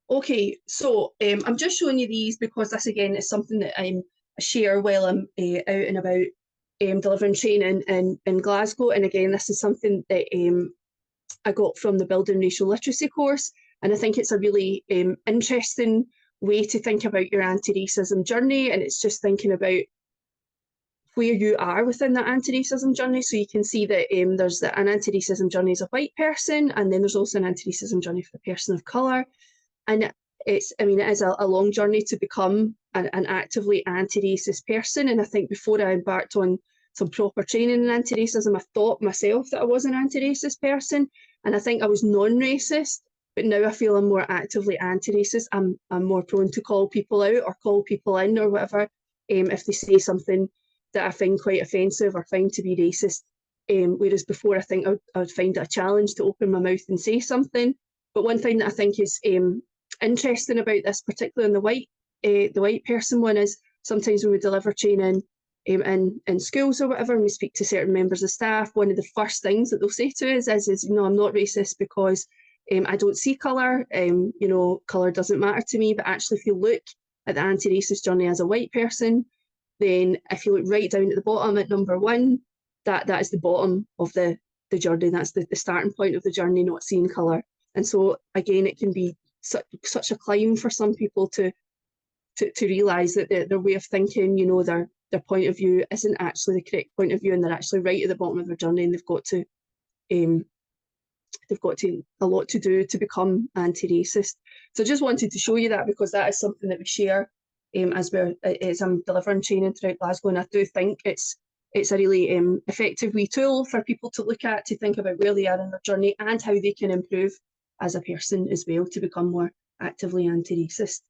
Okay, so I'm just showing you these because this again is something that I share while I'm out and about delivering training in Glasgow. And again, this is something that I got from the Building Racial Literacy course. And I think it's a really interesting way to think about your anti-racism journey. And it's just thinking about where you are within that anti-racism journey. So you can see that there's an anti-racism journey as a white person, and then there's also an anti-racism journey for a person of colour. And I mean, it is a long journey to become an actively anti-racist person. And I think before I embarked on some proper training in anti-racism, I thought myself that I was an anti-racist person. And I think I was non-racist, but now I feel I'm more actively anti-racist. I'm more prone to call people out or call people in or whatever if they say something that I find quite offensive or find to be racist. Whereas before, I think I would find it a challenge to open my mouth and say something. But one thing that I think is interesting about this, particularly in the white person one, is sometimes when we deliver training in schools or whatever, and we speak to certain members of staff, one of the first things that they'll say to us is you know, I'm not racist because I don't see colour. You know, colour doesn't matter to me. But actually, if you look at the anti-racist journey as a white person, then if you look right down at the bottom at number 1, that is the bottom of the journey. That's the starting point of the journey, not seeing colour. And so again, it can be such a climb for some people to realise that their way of thinking, you know, their point of view isn't actually the correct point of view, and they're actually right at the bottom of their journey, and they've got a lot to do to become anti-racist. So I just wanted to show you that because that is something that we share as I'm delivering training throughout Glasgow, and I do think it's a really effective wee tool for people to look at, to think about where they are in their journey and how they can improve as a person as well to become more actively anti-racist.